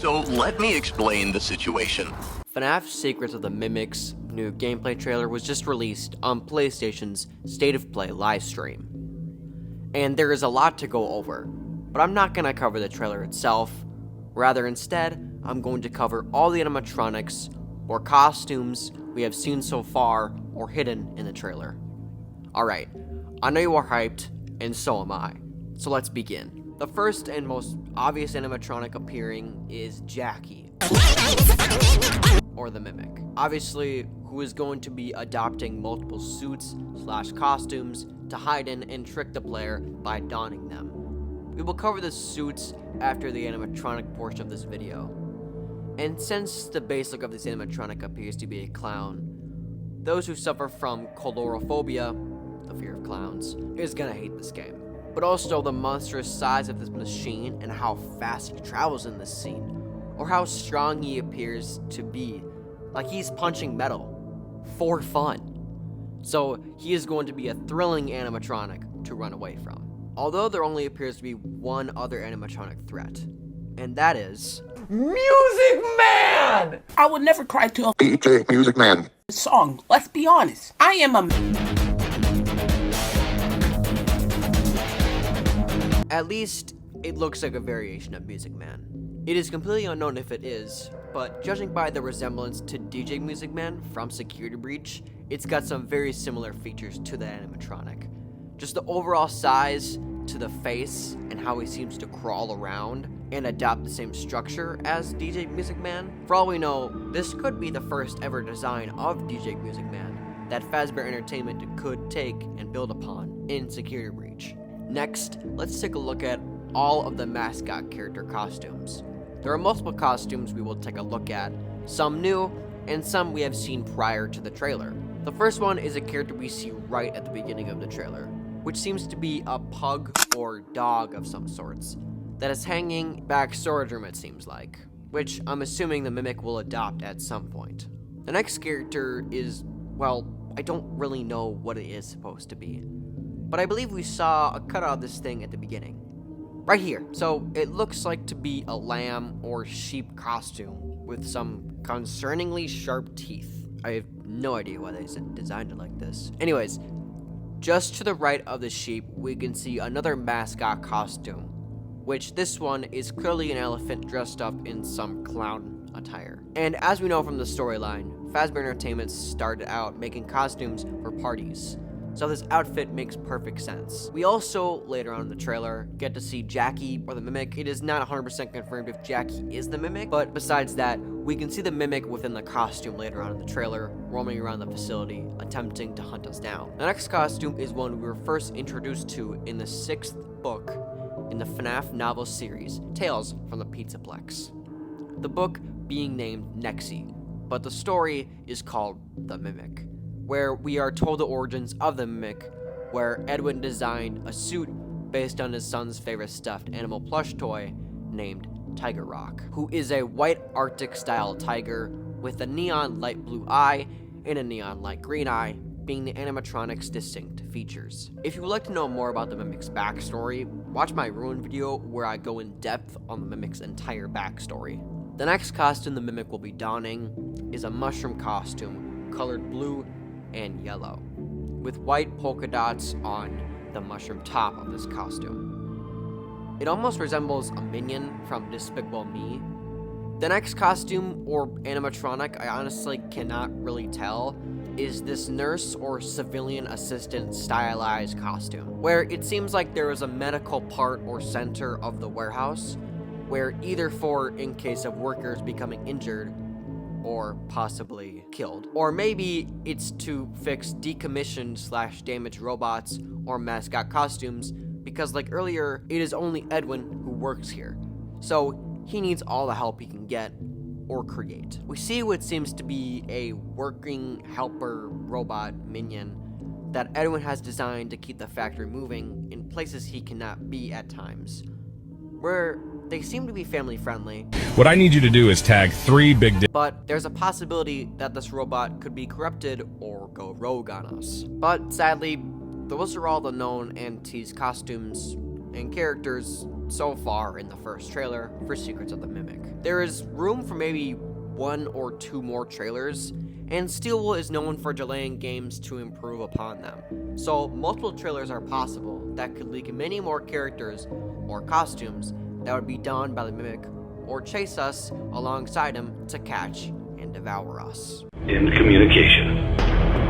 So let me explain the situation. FNAF Secrets of the Mimics new gameplay trailer was just released on PlayStation's State of Play livestream. And there is a lot to go over, but I'm not going to cover the trailer itself. Rather, instead, I'm going to cover all the animatronics or costumes we have seen so far or hidden in the trailer. Alright, I know you are hyped, and so am I. So let's begin. The first and most obvious animatronic appearing is Jackie, or the Mimic. Obviously, who is going to be adopting multiple suits / costumes to hide in and trick the player by donning them. We will cover the suits after the animatronic portion of this video. And since the basic of this animatronic appears to be a clown, those who suffer from colorophobia, the fear of clowns, is gonna hate this game. But also the monstrous size of this machine and how fast he travels in this scene, or how strong he appears to be, like he's punching metal, for fun. So he is going to be a thrilling animatronic to run away from. Although there only appears to be one other animatronic threat, and that is Music Man! I would never cry to a DJ Music Man song, let's be honest. I am a... At least, it looks like a variation of Music Man. It is completely unknown if it is, but judging by the resemblance to DJ Music Man from Security Breach, it's got some very similar features to the animatronic. Just the overall size to the face and how he seems to crawl around and adopt the same structure as DJ Music Man. For all we know, this could be the first ever design of DJ Music Man that Fazbear Entertainment could take and build upon in Security Breach. Next, let's take a look at all of the mascot character costumes. There are multiple costumes we will take a look at, some new and some we have seen prior to the trailer. The first one is a character we see right at the beginning of the trailer, which seems to be a pug or dog of some sorts that is hanging back storage room, it seems like, which I'm assuming the Mimic will adopt at some point. The next character is, well, I don't really know what it is supposed to be, but I believe we saw a cutout of this thing at the beginning. Right here. So it looks like to be a lamb or sheep costume with some concerningly sharp teeth. I have no idea why they designed it like this. Anyways, just to the right of the sheep, we can see another mascot costume, which this one is clearly an elephant dressed up in some clown attire. And as we know from the storyline, Fazbear Entertainment started out making costumes for parties, so this outfit makes perfect sense. We also, later on in the trailer, get to see Jackie or the Mimic. It is not 100% confirmed if Jackie is the Mimic, but besides that, we can see the Mimic within the costume later on in the trailer, roaming around the facility, attempting to hunt us down. The next costume is one we were first introduced to in the 6th book in the FNAF novel series, Tales from the Pizzaplex. The book being named Nexi, but the story is called The Mimic, where we are told the origins of the Mimic, where Edwin designed a suit based on his son's favorite stuffed animal plush toy named Tiger Rock, who is a white Arctic-style tiger with a neon light blue eye and a neon light green eye, being the animatronic's distinct features. If you would like to know more about the Mimic's backstory, watch my Ruin video where I go in depth on the Mimic's entire backstory. The next costume the Mimic will be donning is a mushroom costume, colored blue and yellow, with white polka dots on the mushroom top of this costume. It almost resembles a minion from Despicable Me. The next costume or animatronic, I honestly cannot really tell, is this nurse or civilian assistant stylized costume, where it seems like there is a medical part or center of the warehouse, where either for in case of workers becoming injured or possibly killed, or maybe it's to fix decommissioned / damaged robots or mascot costumes, because like earlier, it is only Edwin who works here, so he needs all the help he can get or create. We see what seems to be a working helper robot minion that Edwin has designed to keep the factory moving in places he cannot be at times, where they seem to be family friendly. What I need you to do is tag 3 big but there's a possibility that this robot could be corrupted or go rogue on us. But sadly, those are all the known and teased costumes and characters so far in the first trailer for Secrets of the Mimic. There is room for maybe 1 or 2 more trailers, and Steelwool is known for delaying games to improve upon them. So multiple trailers are possible that could leak many more characters or costumes that would be donned by the Mimic or chase us alongside him to catch and devour us. In communication.